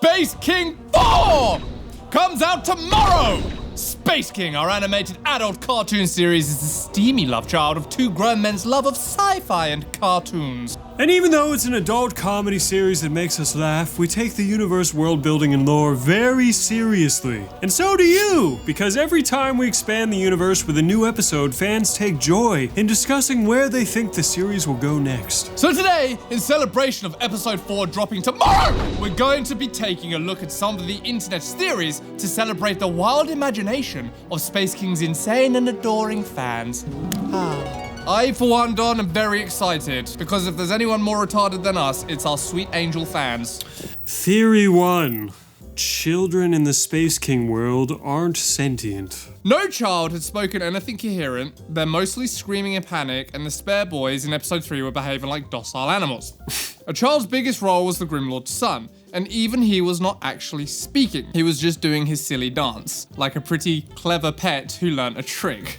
Space King 4 comes out tomorrow! Space King, our animated adult cartoon series, is the steamy love child of two grown men's love of sci-fi and cartoons. And even though it's an adult comedy series that makes us laugh, we take the universe, world building, and lore very seriously. And so do you! Because every time we expand the universe with a new episode, fans take joy in discussing where they think the series will go next. So today, in celebration of episode 4 dropping tomorrow, we're going to be taking a look at some of the internet's theories to celebrate the wild imagination of Space King's insane and adoring fans. I, for one, Don, am very excited, because if there's anyone more retarded than us, it's our sweet angel fans. Theory 1. Children in the Space King world aren't sentient. No child had spoken anything coherent, they're mostly screaming in panic, and the spare boys in episode 3 were behaving like docile animals. A child's biggest role was the Grimlord's son, and even he was not actually speaking. He was just doing his silly dance, like a pretty clever pet who learnt a trick.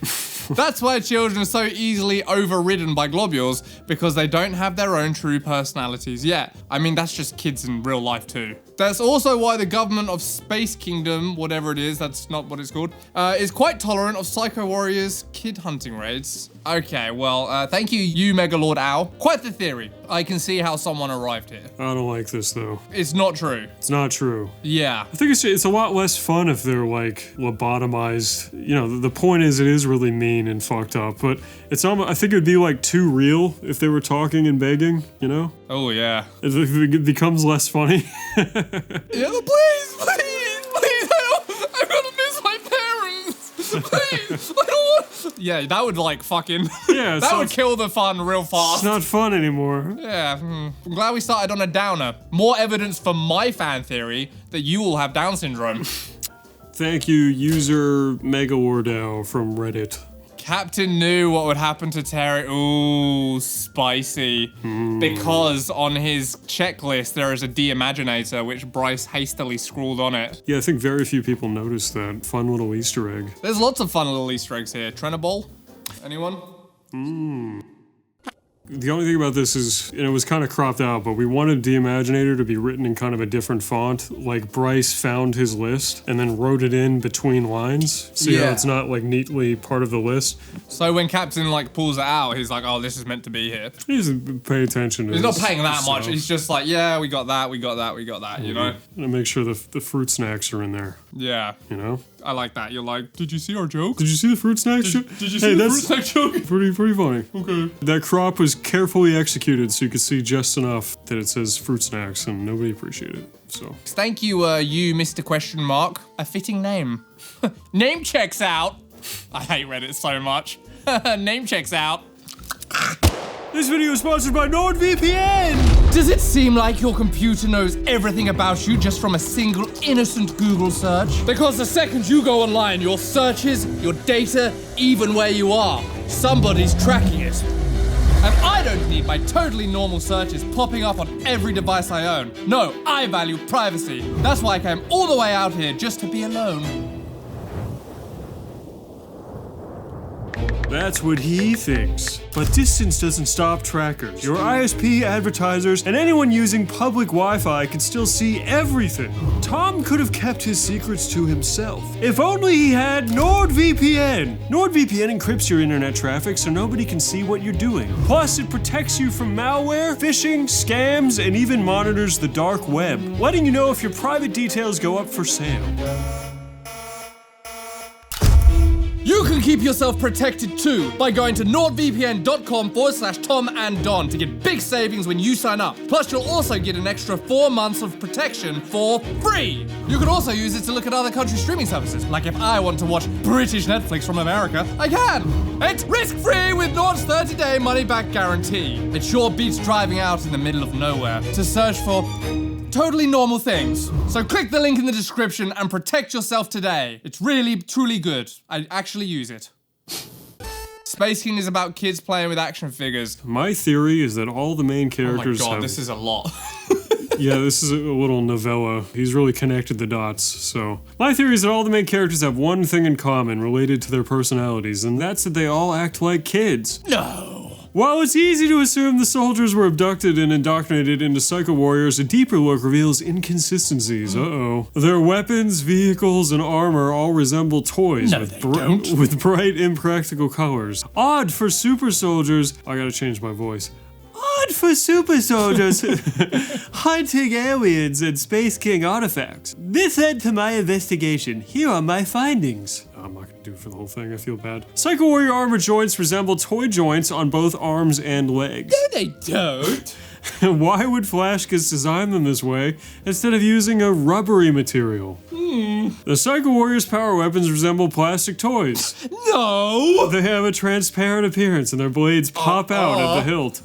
That's why children are so easily overridden by globules, because they don't have their own true personalities yet. I mean, that's just kids in real life too. That's also why the government of Space Kingdom, whatever it is, that's not what it's called, is quite tolerant of Psycho Warriors' kid hunting raids. Okay, well, thank you, Megalord Owl. Quite the theory. I can see how someone arrived here. I don't like this though. It's not true. It's not true. Yeah. I think it's a lot less fun if they're like lobotomized. You know, the point is it is really mean and fucked up, but it's almost, I think it would be like too real if they were talking and begging, you know? Oh yeah. It becomes less funny. Yeah, please help! I'm gonna miss my parents! Please, I don't want... Yeah, that would like fucking... Yeah, that would kill the fun real fast. It's not fun anymore. Yeah, I'm glad we started on a downer. More evidence for my fan theory that you all have Down syndrome. Thank you, user Megalord from Reddit. Captain knew what would happen to Terry. Ooh, spicy. Because on his checklist, there is a de-imaginator, which Bryce hastily scrawled on it. Yeah, I think very few people noticed that. Fun little Easter egg. There's lots of fun little Easter eggs here. Trenabol? Anyone? The only thing about this is, and it was kind of cropped out, but we wanted de-imaginator to be written in kind of a different font. Like Bryce found his list and then wrote it in between lines. So yeah, it's not like neatly part of the list. So when Captain like pulls it out, he's like, oh, this is meant to be here. He doesn't pay attention to He's not paying that much. He's just like, yeah, we got that, you know? And make sure the fruit snacks are in there. Yeah. You know? I like that. You're like, did you see our joke? Did you see the fruit snacks joke? Did you see the fruit snack joke? Pretty funny. Okay. That crop was carefully executed so you could see just enough that it says fruit snacks and nobody appreciated it, so. Thank you, you Mr. Question Mark. A fitting name. Name checks out. I hate Reddit so much. Name checks out. This video is sponsored by NordVPN! Does it seem like your computer knows everything about you just from a single innocent Google search? Because the second you go online, your searches, your data, even where you are, somebody's tracking it. And I don't need my totally normal searches popping up on every device I own. No, I value privacy. That's why I came all the way out here just to be alone. That's what he thinks. But distance doesn't stop trackers. Your ISP, advertisers, and anyone using public Wi-Fi can still see everything. Tom could have kept his secrets to himself. If only he had NordVPN. NordVPN encrypts your internet traffic so nobody can see what you're doing. Plus, it protects you from malware, phishing, scams, and even monitors the dark web, letting you know if your private details go up for sale. You can keep yourself protected too by going to nordvpn.com/TomandDon to get big savings when you sign up. Plus, you'll also get an extra 4 months of protection for free. You can also use it to look at other country streaming services. Like if I want to watch British Netflix from America, I can. It's risk-free with Nord's 30-day money-back guarantee. It sure beats driving out in the middle of nowhere to search for totally normal things. So click the link in the description and protect yourself today. It's really, truly good. I actually use it. Space King is about kids playing with action figures. My theory is that all the main characters Oh my god, this is a lot. Yeah, this is a little novella. He's really connected the dots, so. My theory is that all the main characters have one thing in common related to their personalities, and that's that they all act like kids. No. While it's easy to assume the soldiers were abducted and indoctrinated into Psycho Warriors, a deeper look reveals inconsistencies. Their weapons, vehicles, and armor all resemble toys with bright, impractical colors. Odd for super soldiers. I gotta change my voice. Odd for super soldiers hunting aliens and Space King artifacts. This led to my investigation. Here are my findings. I'm not gonna do it for the whole thing, I feel bad. Psycho Warrior armor joints resemble toy joints on both arms and legs. No, they don't. Why would Flashkiss design them this way instead of using a rubbery material? The Psycho Warrior's power weapons resemble plastic toys. No! They have a transparent appearance and their blades pop out at the hilt.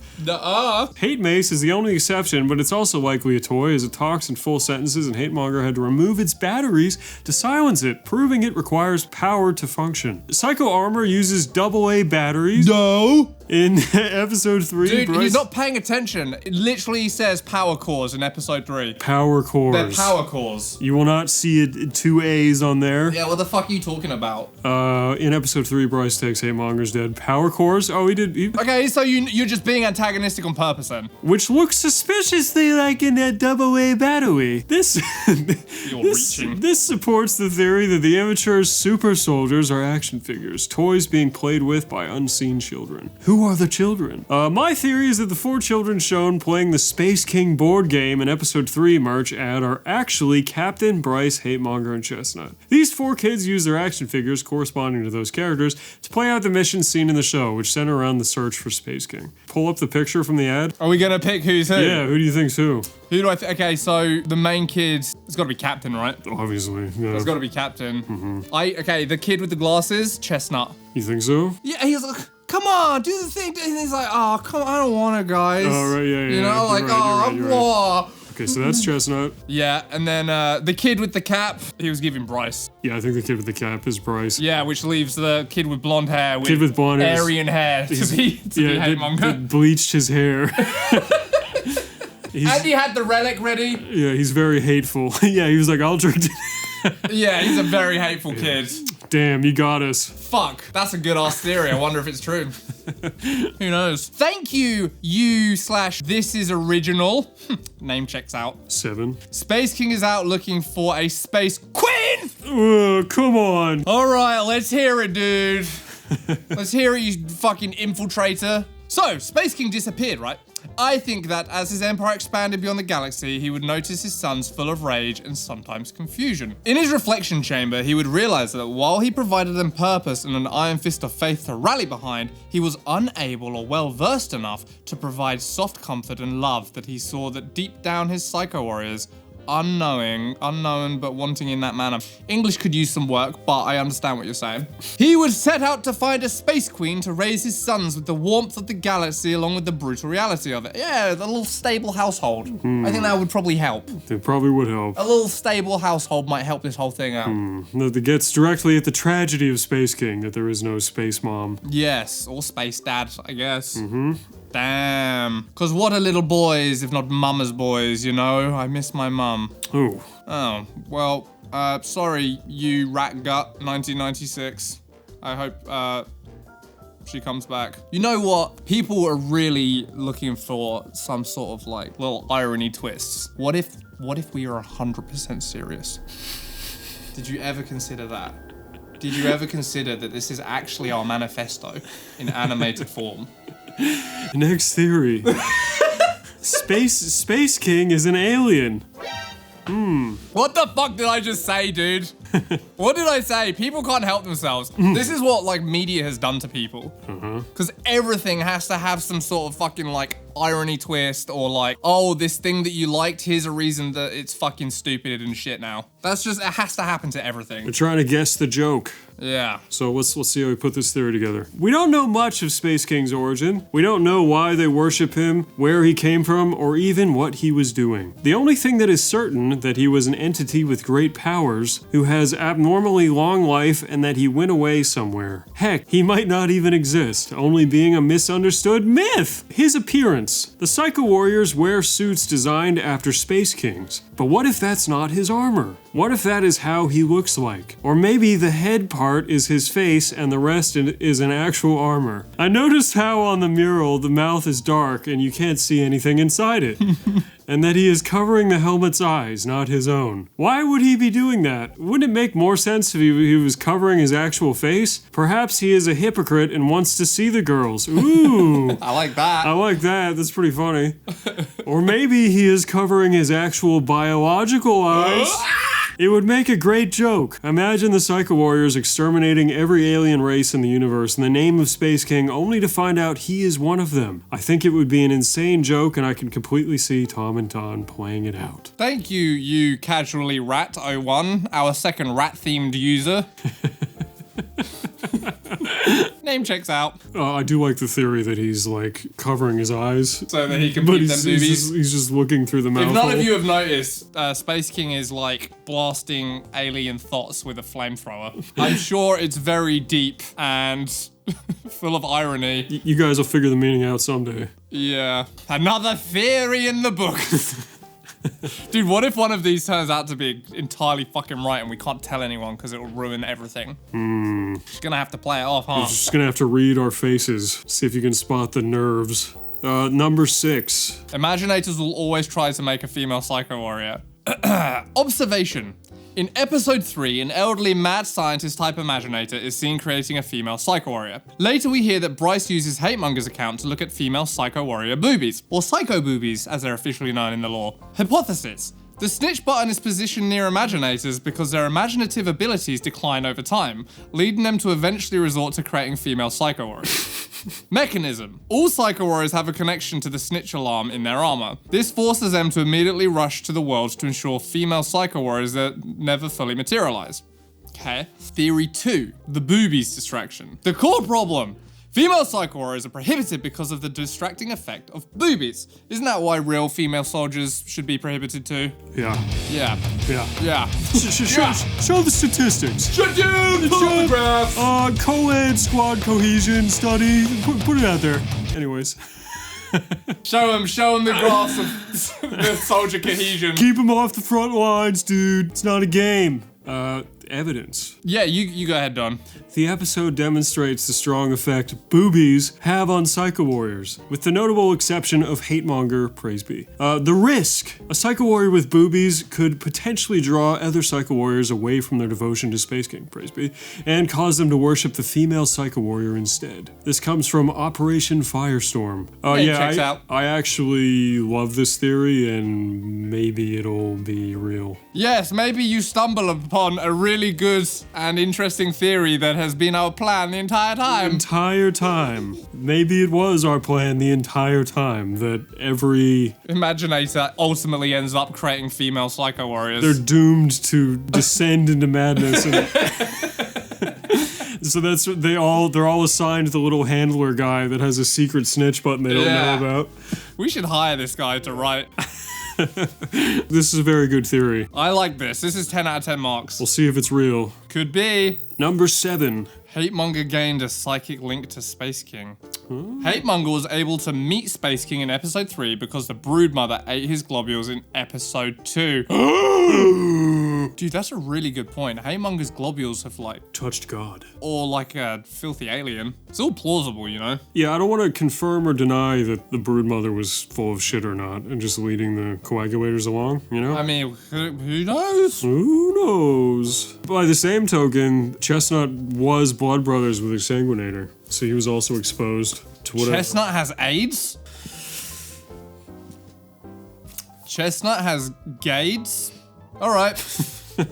Hate Mace is the only exception, but it's also likely a toy as it talks in full sentences and Hatemonger had to remove its batteries to silence it, proving it requires power to function. Psycho Armor uses AA batteries. No! In episode 3, Dude, he's not paying attention. It literally says power cores in episode 3. Power cores. They're power cores. You will not see two A's on there. Yeah, what the fuck are you talking about? In episode 3, Bryce takes Hatemonger's dead. Power cores? Oh, he did. Okay, so you're just being antagonistic on purpose then. Which looks suspiciously like in that AA battery. This supports the theory that the amateur super soldiers are action figures, toys being played with by unseen children. Who are the children? My theory is that the 4 children shown playing the Space King board game in episode 3 merch ad are actually Captain, Bryce, Hatemonger, and Chestnut. These 4 kids use their action figures corresponding to those characters to play out the missions seen in the show, which center around the search for Space King. Pull up the picture from the ad. Are we gonna pick who's who? Yeah, who do you think's who? Who do I think? Okay, so the main kid, it's gotta be Captain, right? Obviously, yeah. It's gotta be Captain. Okay, the kid with the glasses, Chestnut. You think so? Yeah, he's like, come on, do the thing. And he's like, oh, come on, I don't want to, guys. Oh, right, yeah. You know, like, you're right. Whoa. Okay, so that's Chestnut. Yeah, and then the kid with the cap, he was giving Bryce. Yeah, I think the kid with the cap is Bryce. Yeah, which leaves the kid with blonde hair with blonde hair. Aryan hair to be Hatemonger. Bleached his hair. And he had the relic ready. Yeah, he's very hateful. Yeah, he was like, I'll drink. Yeah, he's a very hateful kid. Damn, you got us. Fuck, that's a good ass theory. I wonder if it's true. Who knows? Thank you, this is original. Name checks out. 7. Space King is out looking for a space queen! Come on. All right, let's hear it, dude. Let's hear it, you fucking infiltrator. So, Space King disappeared, right? I think that as his empire expanded beyond the galaxy, he would notice his sons full of rage and sometimes confusion. In his reflection chamber, he would realize that while he provided them purpose and an iron fist of faith to rally behind, he was unable or well-versed enough to provide soft comfort and love that he saw that deep down his Psycho Warriors, unknown but wanting in that manner. English could use some work, but I understand what you're saying. He would set out to find a space queen to raise his sons with the warmth of the galaxy along with the brutal reality of it. Yeah, a little stable household. I think that would probably help. It probably would help. A little stable household might help this whole thing out. That gets directly at the tragedy of Space King, that there is no space mom. Yes, or space dad, I guess. Damn. Cause what are little boys if not mama's boys, you know? I miss my mum. Ooh. Oh, well, sorry, you rat gut, 1996. I hope, she comes back. You know what? People are really looking for some sort of, like, little irony twists. What if we are 100% serious? Did you ever consider that? Did you ever consider that this is actually our manifesto in animated form? Next theory. Space King is an alien. What the fuck did I just say, dude? What did I say? People can't help themselves. This is what, like, media has done to people. Because everything has to have some sort of fucking, like, irony twist or, like, oh, this thing that you liked, here's a reason that it's fucking stupid and shit now. That's just, it has to happen to everything. We're trying to guess the joke. Yeah. So let's see how we put this theory together. We don't know much of Space King's origin. We don't know why they worship him, where he came from, or even what he was doing. The only thing that is certain that he was an entity with great powers who has abnormally long life and that he went away somewhere. Heck, he might not even exist, only being a misunderstood myth. His appearance. The Psycho Warriors wear suits designed after Space Kings. But what if that's not his armor? What if that is how he looks like? Or maybe the head part is his face and the rest is an actual armor. I noticed how on the mural the mouth is dark and you can't see anything inside it. And that he is covering the helmet's eyes, not his own. Why would he be doing that? Wouldn't it make more sense if he was covering his actual face? Perhaps he is a hypocrite and wants to see the girls. Ooh. I like that. I like that. That's pretty funny. Or maybe he is covering his actual biological eyes. It would make a great joke. Imagine the Psycho Warriors exterminating every alien race in the universe in the name of Space King, only to find out he is one of them. I think it would be an insane joke, and I can completely see Tom and Don playing it out. Thank you, you casually rat01, our second rat-themed user. Name checks out. I do like the theory that he's like covering his eyes so that he can peep them boobies. He's just looking through the mouth. If none of you have noticed, Space King is like blasting alien thoughts with a flamethrower. I'm sure it's very deep and full of irony. You guys will figure the meaning out someday. Yeah. Another theory in the book. Dude, what if one of these turns out to be entirely fucking right and we can't tell anyone because it will ruin everything? Gonna have to play it off, huh? You're just gonna have to read our faces, see if you can spot the nerves. Number 6. Imaginators will always try to make a female Psycho Warrior. Observation. In episode 3, an elderly mad scientist type Imaginator is seen creating a female Psycho Warrior. Later we hear that Bryce uses Hatemonger's account to look at female Psycho Warrior boobies, or Psycho boobies as they're officially known in the lore. Hypothesis. The snitch button is positioned near Imaginators because their imaginative abilities decline over time, leading them to eventually resort to creating female Psycho Warriors. Mechanism. All Psycho Warriors have a connection to the snitch alarm in their armor. This forces them to immediately rush to the world to ensure female Psycho Warriors that never fully materialize. Okay. Theory 2. The boobies distraction. The core problem. Female Psycho Warriors are prohibited because of the distracting effect of boobies. Isn't that why real female soldiers should be prohibited too? Yeah. Yeah. Yeah. Yeah. Show the statistics. Pull the graph. Co-ed squad cohesion study. Put it out there. Anyways. Show them the graphs of the soldier cohesion. Keep them off the front lines, dude. It's not a game. Evidence. Yeah, you go ahead, Don. The episode demonstrates the strong effect boobies have on Psycho Warriors, with the notable exception of Hatemonger, praise be. The risk. A Psycho Warrior with boobies could potentially draw other Psycho Warriors away from their devotion to Space King, praise be, and cause them to worship the female Psycho Warrior instead. This comes from Operation Firestorm. Checks out. I actually love this theory, and maybe it'll be real. Yes, maybe you stumble upon a really good and interesting theory that has been our plan the entire time. Maybe it was our plan the entire time that every Imaginator ultimately ends up creating female Psycho Warriors. They're doomed to descend into madness. And so they're all assigned the little handler guy that has a secret snitch button they don't know about. We should hire this guy to write. This is a very good theory. I like this. This is 10 out of 10 marks. We'll see if it's real. Could be. Number 7. Hatemonger gained a psychic link to Space King. Hatemonger was able to meet Space King in episode 3 because the broodmother ate his globules in episode 2. Dude, that's a really good point. Hatemonger's globules have touched God. Or like a filthy alien. It's all plausible, you know? Yeah, I don't want to confirm or deny that the broodmother was full of shit or not and just leading the coagulators along, you know? I mean, who knows? Who knows? By the same token, Chestnut was blood brothers with Exsanguinator, so he was also exposed to whatever. Chestnut has AIDS? Chestnut has gades? Alright.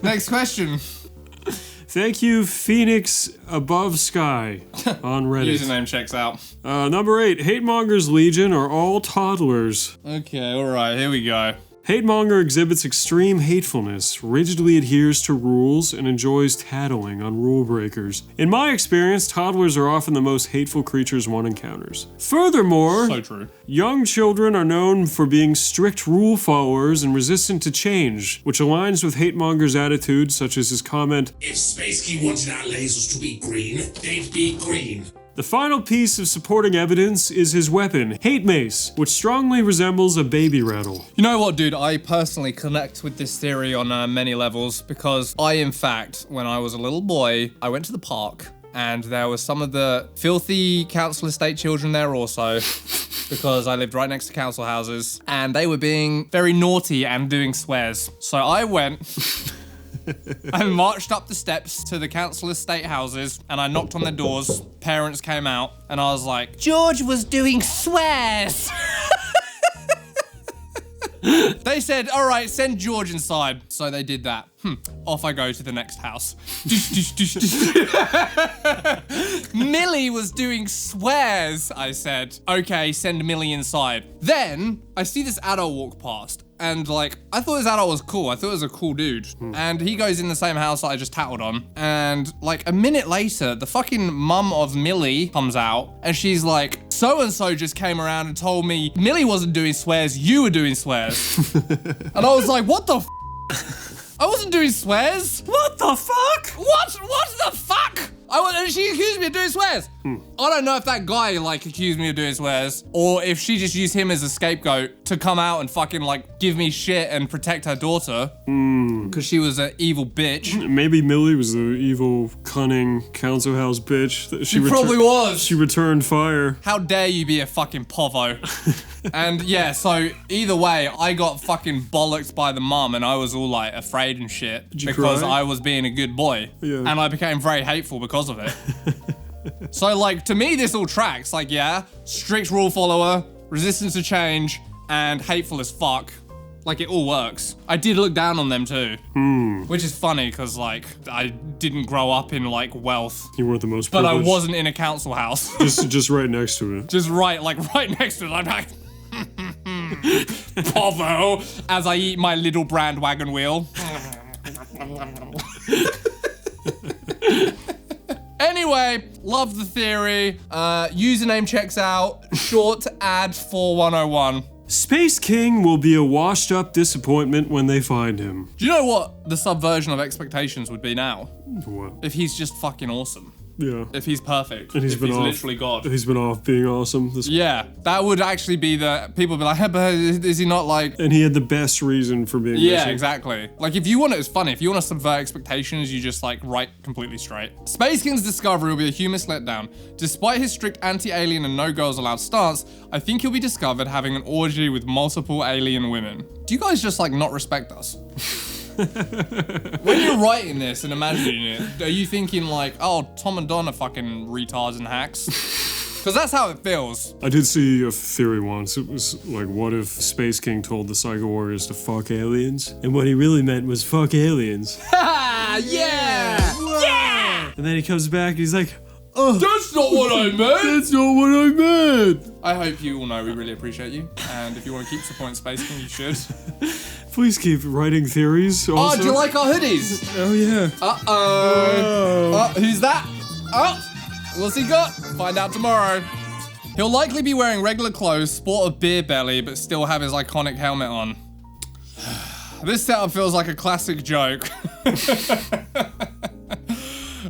Next question. Thank you, Phoenix Above Sky on Reddit. Username checks out. Number 8. Hatemonger's Legion are all toddlers. Okay, alright, here we go. Hatemonger exhibits extreme hatefulness, rigidly adheres to rules, and enjoys tattling on rule breakers. In my experience, toddlers are often the most hateful creatures one encounters. Furthermore, So true. Young children are known for being strict rule followers and resistant to change, which aligns with Hatemonger's attitude, such as his comment, If Space King wanted our lasers to be green, they'd be green. The final piece of supporting evidence is his weapon, Hate Mace, which strongly resembles a baby rattle. You know what, dude? I personally connect with this theory on many levels because I, in fact, when I was a little boy, I went to the park and there was some of the filthy council estate children there also because I lived right next to council houses and they were being very naughty and doing swears. So I went I marched up the steps to the council estate houses and I knocked on their doors. Parents came out and I was like, George was doing swears. They said, all right, send George inside. So they did that. Off I go to the next house. Millie was doing swears, I said. Okay, send Millie inside. Then I see this adult walk past and like, I thought this adult was cool. I thought it was a cool dude. And he goes in the same house that I just tattled on. And like a minute later, the fucking mum of Millie comes out and she's like, so-and-so just came around and told me Millie wasn't doing swears, you were doing swears. And I was like, what the f? I wasn't doing swears. What the fuck? What the fuck? She accused me of doing swears. I don't know if that guy like accused me of doing swears or if she just used him as a scapegoat to come out and fucking like give me shit and protect her daughter. Because she was an evil bitch. Maybe Millie was the evil, cunning council house bitch. That She probably was. She returned fire. How dare you be a fucking povo? And yeah, so either way, I got fucking bollocked by the mum and I was all like afraid and shit because cry? I was being a good boy. Yeah. And I became very hateful because of it. So like, to me, this all tracks. Like, yeah, strict rule follower, resistance to change, and hateful as fuck. Like, it all works. I did look down on them too. Which is funny, because like, I didn't grow up in like wealth. You weren't the most But privileged. I wasn't in a council house. just right next to it. Just right next to it. I'm like, Povo, as I eat my little brand wagon wheel. Anyway, love the theory. Username checks out. Short ad 4101. Space King will be a washed-up disappointment when they find him. Do you know what the subversion of expectations would be now? What? If he's just fucking awesome. Yeah. If he's perfect. And if he's literally God. He's been off being awesome. Yeah, that would actually be people would be like, hey, but is he not like... And he had the best reason for being Yeah, missing. exactly. Like, if you want it, it's funny. If you want to subvert expectations, you just, like, write completely straight. Space King's discovery will be a humorous letdown. Despite his strict anti-alien and no girls allowed stance, I think he'll be discovered having an orgy with multiple alien women. Do you guys just, like, not respect us? When you're writing this and imagining it, are you thinking, like, oh, Tom and Don are fucking retards and hacks? Because that's how it feels. I did see a theory once. It was like, what if Space King told the Psycho Warriors to fuck aliens? And what he really meant was fuck aliens. Ha! Yeah! Yeah! And then he comes back and he's like, oh, That's not what I meant! that's not what I meant. I hope you all know we really appreciate you. And if you want to keep supporting Space King, you should. Please keep writing theories. Also. Oh, do you like our hoodies? Oh, yeah. Uh-oh. Who's that? Oh, what's he got? Find out tomorrow. He'll likely be wearing regular clothes, sport a beer belly, but still have his iconic helmet on. This setup feels like a classic joke.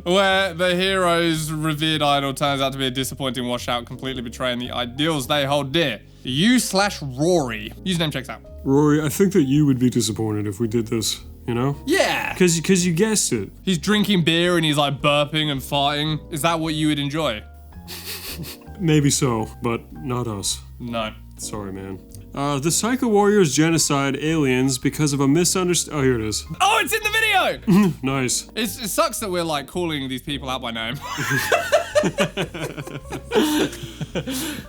Where the hero's revered idol turns out to be a disappointing washout, completely betraying the ideals they hold dear. You/Rory. Username checks out. Rory, I think that you would be disappointed if we did this, you know? Yeah! Because you guessed it. He's drinking beer and he's like burping and farting. Is that what you would enjoy? Maybe so, but not us. No. Sorry, man. The Psycho Warriors genocide aliens because of a misunderstanding. Oh, here it is. Oh, it's in the video! Nice. It sucks that we're like calling these people out by name.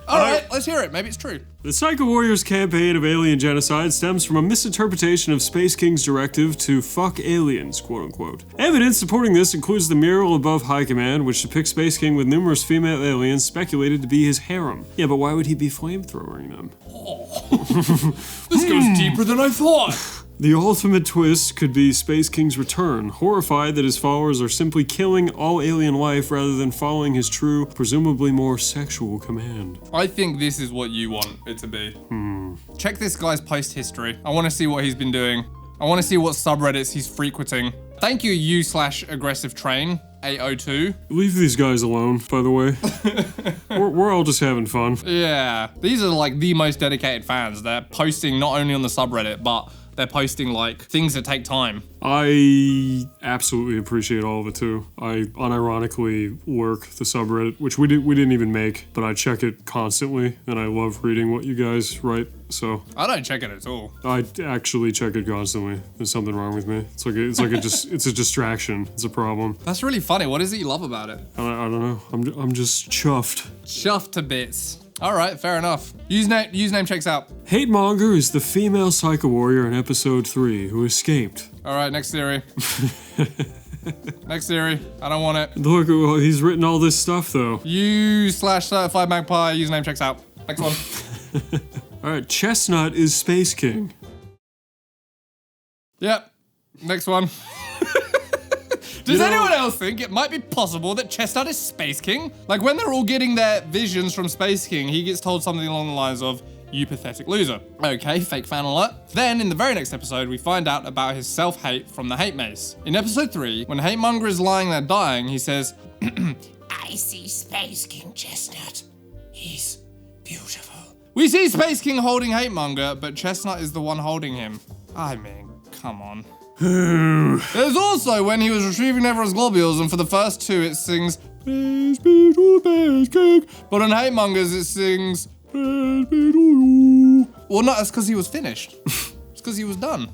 Alright, let's hear it. Maybe it's true. The Psycho Warriors campaign of alien genocide stems from a misinterpretation of Space King's directive to fuck aliens, quote unquote. Evidence supporting this includes the mural above High Command, which depicts Space King with numerous female aliens speculated to be his harem. Yeah, but why would he be flamethrowering them? This goes deeper than I thought. The ultimate twist could be Space King's return, horrified that his followers are simply killing all alien life rather than following his true, presumably more sexual command. I think this is what you want it to be. Check this guy's post history. I want to see what he's been doing. I want to see what subreddits he's frequenting. Thank you, you/aggressive train. 802. Leave these guys alone, by the way. we're all just having fun. Yeah, these are like the most dedicated fans. They're posting not only on the subreddit, but they're posting like things that take time. I absolutely appreciate all of it too. I unironically lurk the subreddit, which we didn't even make, but I check it constantly, and I love reading what you guys write. So I don't check it at all. I actually check it constantly. There's something wrong with me. It's a distraction. It's a problem. That's really funny. What is it you love about it? I don't know. I'm just chuffed. Chuffed to bits. All right, fair enough. Username checks out. Hatemonger is the female psycho warrior in episode 3 who escaped. All right, next theory. Next theory. I don't want it. Look, well, he's written all this stuff though. U/certified magpie. Username checks out. Next one. All right, Chestnut is Space King. Yep. Next one. Does anyone else think it might be possible that Chestnut is Space King? Like when they're all getting their visions from Space King, he gets told something along the lines of, "You pathetic loser." Okay, fake fan alert. Then in the very next episode, we find out about his self-hate from the hate mace. In episode 3, when Hatemonger is lying there dying, he says, "I see Space King Chestnut. He's beautiful." We see Space King holding Hatemonger, but Chestnut is the one holding him. I mean, come on. There's also when he was retrieving everyone's globules, and for the first 2 it sings "Praise be to Space King," but on Hatemonger's it sings "Praise be to you." Well, no, it's because he was finished. It's because he was done.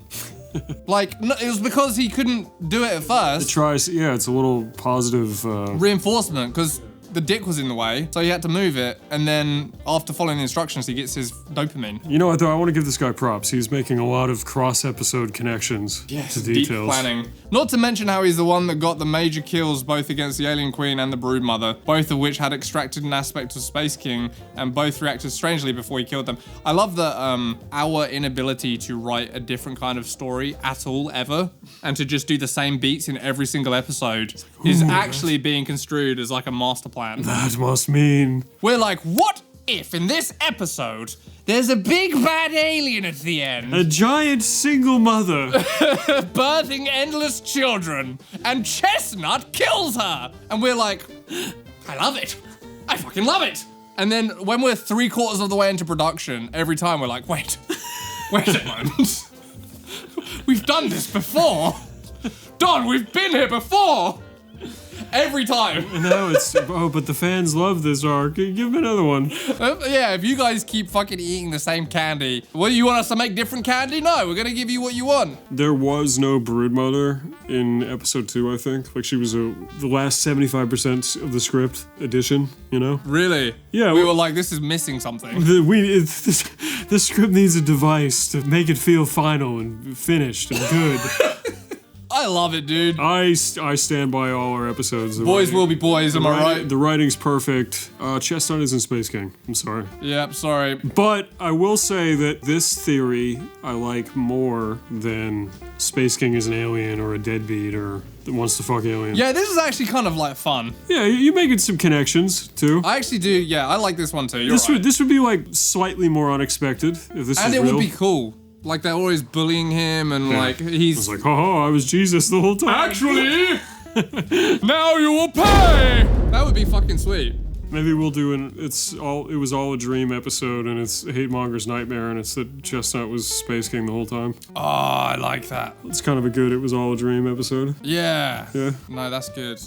Like, no, it was because he couldn't do it at first. It's a little positive reinforcement, because the dick was in the way, so he had to move it, and then after following the instructions, he gets his dopamine. You know what, though? I want to give this guy props. He's making a lot of cross-episode connections to details. Deep planning. Not to mention how he's the one that got the major kills both against the Alien Queen and the Broodmother, both of which had extracted an aspect of Space King, and both reacted strangely before he killed them. I love that our inability to write a different kind of story at all, ever, and to just do the same beats in every single episode is actually being construed as like a master plan. That must mean... We're like, what if in this episode, there's a big bad alien at the end? A giant single mother. Birthing endless children. And Chestnut kills her. And we're like, I love it. I fucking love it. And then when we're 3/4 of the way into production, every time we're like, wait a moment. We've done this before. Don, we've been here before. Every time. No, it's... Oh, but the fans love this arc. Give him another one. Yeah, if you guys keep fucking eating the same candy, what, you want us to make different candy? No, we're gonna give you what you want. There was no Broodmother in episode 2, I think. Like, she was the last 75% of the script addition, you know? Really? Yeah. We were like, this is missing something. The script needs a device to make it feel final and finished and good. I love it, dude. I stand by all our episodes. Boys will be boys, am I right? The writing's perfect. Chestnut isn't Space King. I'm sorry. Yep, sorry. But I will say that this theory I like more than Space King is an alien or a deadbeat or that wants to fuck aliens. Yeah, this is actually kind of like fun. Yeah, you're making some connections too. I actually do, yeah, I like this one too. This would be like slightly more unexpected if this is real. And it would be cool. Like, they're always bullying him, and like, he's... It's like, oh, I was Jesus the whole time. Actually, now you will pay! That would be fucking sweet. Maybe we'll do it was all a dream episode, and it's Hatemonger's nightmare, and it's that Chestnut was Space King the whole time. Oh, I like that. It's kind of a good it was all a dream episode. Yeah. Yeah. No, that's good.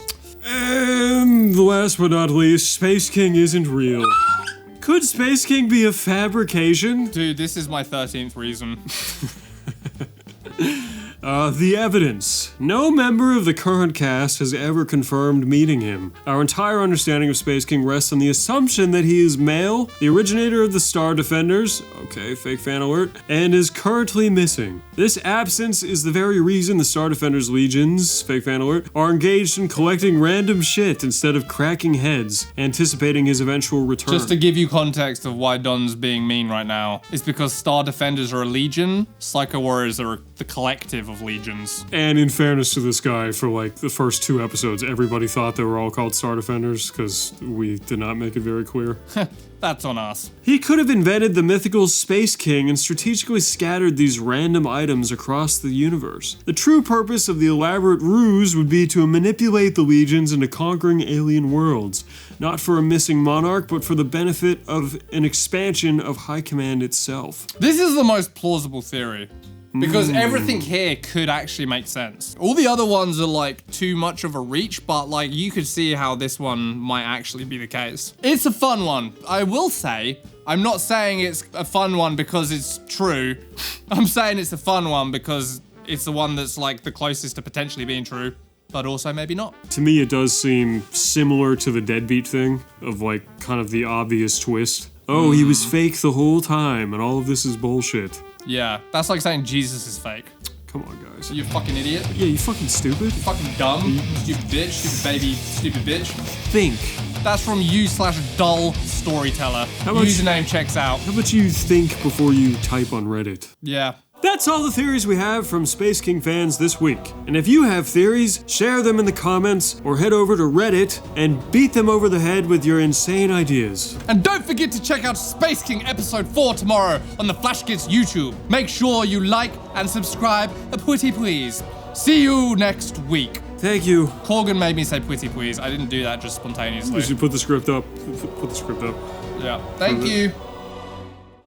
And last but not least, Space King isn't real. Could Space King be a fabrication? Dude, this is my 13th reason. The evidence. No member of the current cast has ever confirmed meeting him. Our entire understanding of Space King rests on the assumption that he is male, the originator of the Star Defenders, okay, fake fan alert, and is currently missing. This absence is the very reason the Star Defenders legions, fake fan alert, are engaged in collecting random shit instead of cracking heads, anticipating his eventual return. Just to give you context of why Don's being mean right now, it's because Star Defenders are a legion, Psycho Warriors are the collective of of legions. And in fairness to this guy, for like the first 2 episodes, everybody thought they were all called Star Defenders because we did not make it very clear. That's on us. He could have invented the mythical Space King and strategically scattered these random items across the universe. The true purpose of the elaborate ruse would be to manipulate the legions into conquering alien worlds, not for a missing monarch, but for the benefit of an expansion of High Command itself. This is the most plausible theory. Because everything here could actually make sense. All the other ones are like too much of a reach, but like you could see how this one might actually be the case. It's a fun one. I will say, I'm not saying it's a fun one because it's true. I'm saying it's a fun one because it's the one that's like the closest to potentially being true, but also maybe not. To me, it does seem similar to the deadbeat thing of like kind of the obvious twist. Oh, he was fake the whole time and all of this is bullshit. Yeah, that's like saying Jesus is fake. Come on, guys. You fucking idiot. Yeah, you fucking stupid. You fucking dumb. Stupid bitch. Stupid baby. Stupid bitch. Think. That's from you/dull storyteller. Username checks out. How about you think before you type on Reddit? Yeah. That's all the theories we have from Space King fans this week. And if you have theories, share them in the comments or head over to Reddit and beat them over the head with your insane ideas. And don't forget to check out Space King episode 4 tomorrow on the Flash Kids YouTube. Make sure you like and subscribe, a pretty please. See you next week. Thank you. Corgan made me say pretty please. I didn't do that just spontaneously. We should put the script up. Put the script up. Yeah. Thank you.